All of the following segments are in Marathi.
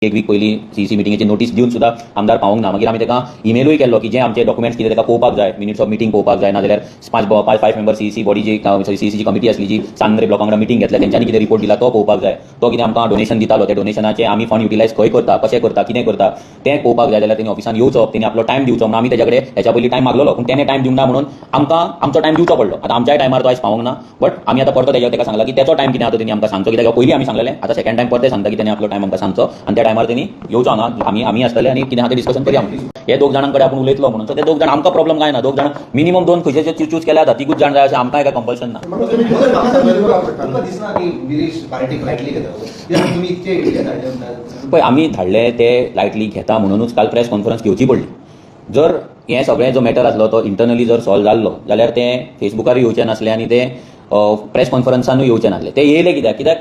एक वीक पयलीं सीसी मिटिंगेची नोटीस दिवन सुद्दां आमदार पावूंक ना. मागीर आमी ताका इमेलूय केल्लो की जे आमचे डॉक्युमेंट्स कितें ताका पळोवपाक जाय, मिनिट्स ऑफ मिटींग पळोवपाक जाय, नाजाल्यार फायव मेंबर सीसी बॉडी जी सीसीची कमिटी आसली जी सांद्रे ब्लॉका वांगडा मिटींग घेतल्या तेंच्यांनी कितें रिपोर्ट दिला तो पळोवपाक जाय. तो कितें आमकां डोनेशन दितालो ते डोनेशनाचे आमी फंड युटिलायज खंय करता, कशें करता, कितें करता तें पळोवपाक जाय जाल्यार तेणी ऑफिसान येवचो, तेणी आपलो टायम दिवचो. म्हणून आमी तेच्या कडेन हेच्या पयलीं टायम मागलो, पूण तेणें टायम दिवंक ना म्हणून आमकां आमचो टायम दिवचो पडलो. आतां आमच्याय टायमार तो आयज पावूंक ना, बट आमी आतां परतो तेका सांगला की तेचो टायम कितें आसा तो तेणी आमकां सांगचो. कित्याक पयलीं आमी सांगलेलें, आतां सेकंड टायम परते सांगता की तेणी आपलो टायम आमकां सांगचो आनी त्या टायमार तेणी येवचो हांगा. आमी आसतले आनी कितें आहा तें डिस्कशन करया. हे दोग जाणां कडेन आपूण उलयतलो म्हणून, सो ते दोग जाण आमकां प्रॉब्लम काय ना. दोग जाण मिनिमम 2 खंयचे चूज केल्या जाता, तिगूच जाण जाय अशें आमकां काय कंपल्शन ना. पळय आमी धाडले ते लायटली घेता म्हणूनच काल प्रेस कॉन्फरन्स घेवची पडली. जर हे सगळें जो मॅटर आसलो तो इंटरनली जर सॉल्व जाल्लो जाल्यार ते फेसबुकार येवचे नासले आनी ते प्रेस कॉन्फरन्सानूय येवचे नासले. ते येयले कित्याक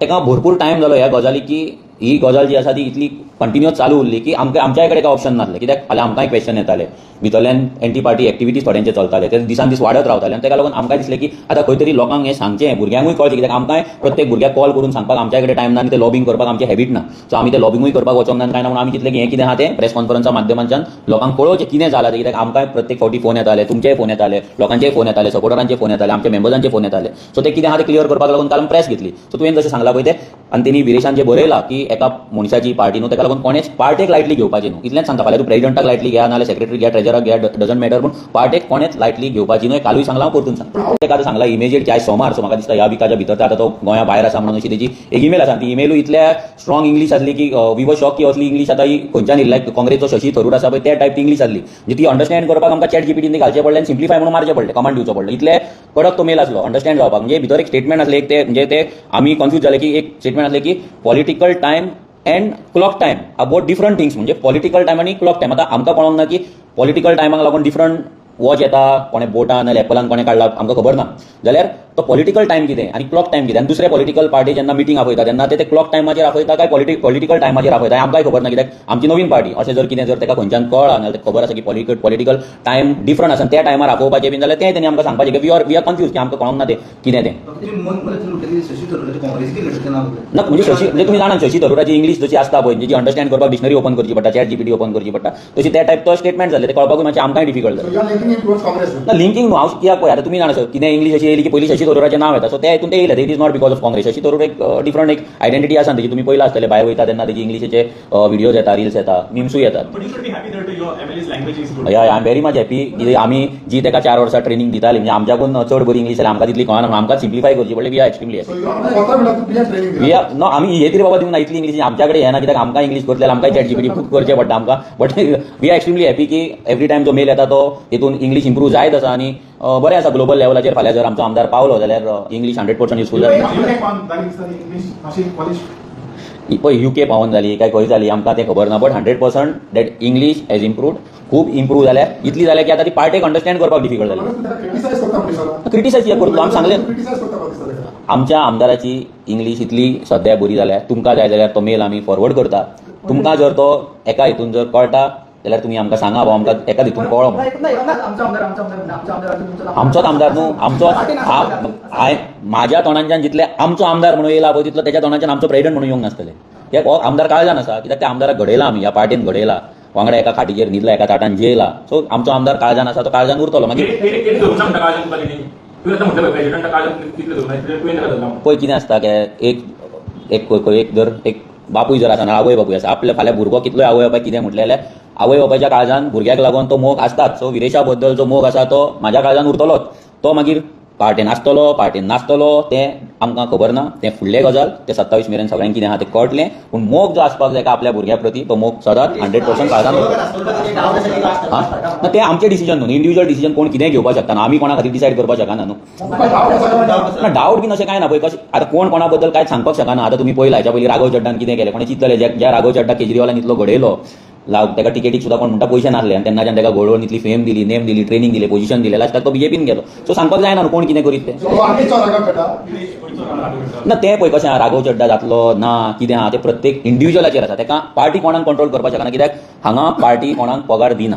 ताका भरपूर टायम जालो ह्या गजाली की ही गजाल जी आसा ती इतली कंटिन्यूअस चालू उरली की आमच्या कडेन काय ऑप्शन नासलें. कित्याक फाल्यां आमकांय क्वेश्चन येताले, भितरल्यान एंटी पार्टी एक्टिविटीज थोड्यांचे चलताले, ते दिसान दीस वाडत रावताले आनी ताका लागून आमकां दिसलें की आतां खंय तरी लोकांक हें सांगचें, भुरग्यांकूय कळचें. कित्याक आमकांय प्रत्येक भुरग्याक कॉल करून सांगपाक आमच्या कडेन टायम ना आनी ते लॉबिंग करपाक आमचें हॅबीट ना. सो आमी ते लॉबिंगूय करपाक वचोंक ना काय ना म्हणून आमी चिंतलें की हें कितें आहा तें प्रेस कॉन्फरन्सा माध्यमांच्यान लोकांक कळोवचें कितें जालां तें. कित्याक आमकांय प्रत्येक फावटी फोन येताले, तुमचेय फोन येताले, लोकांचेय फोन येताले, सपोर्टरांचे फोन येताले, आमच्या मेंबर्सांचे फोन येताले. सो ते कितें आहा तें क्लियर करपाक लागून काल प्रेस घेतली. सो तुवें जशें सांगलां पळय तें आनी तेणी विरेशान जें बरयलां की एका मनशाची पार्टी न्हू, ताका लागून कोणेच पार्टेक लायटली घेवपाची न्हू. इतलेंच सांगता. फाल्यां तूं प्रेजिडंटाक लायटली घ्या नाल्यार सेक्रेटरी घ्या, ट्रेजराक घ्या, डजंट मॅटर, पूण पार्टेक कोणेच लायटली घेवपाची न्हू. कालूय सांगलां, परतून सांगता. तेका आतां सांगलां इमिजिएट की आयज सोमार, सो म्हाका दिसता ह्या विकाच्या भितर आतां तो गोंया भायर आसा म्हणून अशी तेजी एक ईमेल आसा. ती ईमेलूय इतल्या स्ट्रॉंग इंग्लीश आसली की वी वर शॉक की असली इंग्लीश आतां ही खंयच्यान येयली. लायक काँग्रेसचो शशी थरूर आसा पळय त्या टायप इंग्लीश आसली, म्हणजे ती अंडरस्टँड करपाक आमकां चॅट जीपीटीन घालचें पडलें आनी सिम्प्लिफाय म्हणून मारचें पडलें, कमांड दिवचो पडलो. इतले कडक तो मेल आसलो अंडरस्टँड जावपाक. म्हणजे भितर एक स्टेटमेंट आसलें एक ते म्हणजे ते आमी कन्फ्यूज जाले की एक स्टेटमेंट आसलें की political time end clock time about different things. म्हणजे पॉलिटिकल टायम आनी क्लॉक टायम. आतां आमकां कळोंक ना की पॉलिटिकल टायमाक लागून डिफरंट वॉच येता, कोणे बोटान नाल्यार एपलान कोणे काडला आमकां खबर ना. जाल्यार तो पॉलिटिकल टायम कितें आनी क्लॉक टायम कितें. आनी दुसरे पॉलिटिकल पार्टी जेन्ना मिटींग आपयता तेन्ना ते क्लॉक टायमाचेर आपयता काय पॉलिटिकल टायमाचेर आपयता आमकांय खबर ना. कित्याक आमची नवीन पार्टी अशें जर कितें जर ताका खंयच्यान कळ्ळां नाल्यार खबर आसा की पॉलिटिकल टायम डिफरंट आसा त्या टायमार आपोवपाचें बीन जाल्यार तें तेणी आमकां सांगपाचें की वी आर कन्फ्यूज की आमकां कळोंक ना तें कितें तें. ना म्हणजे तुमी जाणात शशी थरूराची इंग्लीश जशी आसता पळय, जी अंडरस्टँड करपाक डिक्शनरी ओपन करची पडटा, चॅट जीपीटी ओपन करची पडटा, तशी त्या टायप तो स्टेटमेंट जाले ते कळपाकूय मातशें आमकांय डिफिकल्ट जालें. ना लिंकिंग न्हू, हांव कित्याक पळय आतां तुमी जाणा कितें इंग्लीश अशी येयली की पयलीं शशी थरूराचें नांव येता. सो त्या हितून ते येयलें. It is not because of Congress. Shashi Tharoor एक डिफरंट एक आयडेंटिटी आसा तेजी. तुमी पयला आसतले भायर वयता तेन्ना तेजी इंग्लिशीचे व्हिडियोज येता, रिल्स येता, मिम्सूय येतात. हय I am very much happy की आमी जी ताका 4 वर्सां ट्रेनिंग दिताली म्हणजे आमच्याकून चड बरी इंग्लीश जाली. आमकां तितली कळना, आमकां सिम्प्लिफाय करची पडली. We are extremely happy. No आमी हे तरी बाबा दिवंक ना इतली इंग्लीश आमच्या कडेन येना. कित्याक आमकां इंग्लीश करतले आमकां चॅट जीपीटी खूब करचें पडटा आमकां. But we are extremely happy की एवरी टायम जो मेल येता तो हितून इंग्लीश इंप्रूव जायत आसा आनी बरें आसा. ग्लोबल लेवलाचेर फाल्यां जर आमचो आमदार पावलो जाल्यार इंग्लीश 100% युजफूल जाता. पळय यूके पावून जाली काय खंय जाली आमकां तें खबर ना, but 100% that English has improved, खूब इम्प्रूव जाल्या. इतली जाल्या की आतां ती पार्टेक अंडरस्टँड करपाक डिफिकल्ट जाली. क्रिटिसायज कित्याक करतलो आमी सांगलें. आमच्या आमदाराची इंग्लीश इतली सद्या बरी जाल्या. तुमकां जाय जाल्यार तो मेल आमी फॉरवर्ड करता. तुमकां जर तो एका हितून जर कळटा जाल्यार तुमी आमकां सांगा बाबा आमकां एका हितून कळ्ळो. आमचोच आमदार न्हू, आमचो म्हाज्या तोंडाच्यान जितले आमचो आमदार म्हणून येयला पळय तितलो तेच्या तोंडाच्यान आमचो प्रेसिडेंट म्हणून येवंक नासतले. कित्याक हो आमदार काळजान आसा. कित्याक त्या आमदाराक घडयला आमी, ह्या पार्टीन घडयला, वांगडा एका खाटीचेर न्हिदला, एका ताटान जेयला. सो आमचो आमदार काळजान आसा, तो काळजान उरतलो. मागीर पळय कितें आसता की एक जर एक बापूय जर आसा ना, आवय बापूय आसा, आपल्या फाल्यां भुरगो कितलोय आवय बापाय कितें म्हटलें जाल्यार आवय बापायच्या काळजान भुरग्याक लागून तो मोग आसताच. सो विरेशा बद्दल जो मोग आसा तो म्हाज्या काळजान उरतलोच. तो मागीर पार्टेन आसतलो पार्टेन नासतलो तें आमकां खबर ना. तें फुडलें गजाल. तें 27 मेरेन सगळ्यांक कितें आहा तें कळटलें. पूण मोग जो आसपाक जाय आपल्या भुरग्या प्रती तो मोग सदांच 100% काळजान उरता. तें आमचें डिसिजन न्हू, इंडिविज्युअल डिसिजन कोण कितेंय घेवपाक शकता ना. आमी कोणा खातीर डिसायड करपाक शकना न्हू. डावट बीन अशें कांय ना. पळय कशें आतां कोण कोणा बद्दल कांयच सांगपाक शकना. आतां तुमी पळयला हेच्या पयलीं राघव चड्डान कितें केलें, कोणें चिंतलें ज्या राघव चड्डा केजरीवालान इतलो घडयलो, ताका टिकेटीक सुद्दां कोण म्हणटा पयशे नासले आनी तेन्नाच्यान ताका घडोवन इतली फेम दिली, नेम दिली, ट्रेनिंग दिली, पोजिशन दिलें, लास्टाक तो बीजेपीन गेलो. सो सांगपाक जायना न्हू कोण कितें करीत तें. ना तें पळय कशें आहा, राघव चड्डा जातलो ना कितें आहा तें प्रत्येक इंडिविज्युअलाचेर आसा. ताका पार्टी कोणाक कंट्रोल करपाक शकना. कित्याक हांगा पार्टी कोणाक पगार दिना.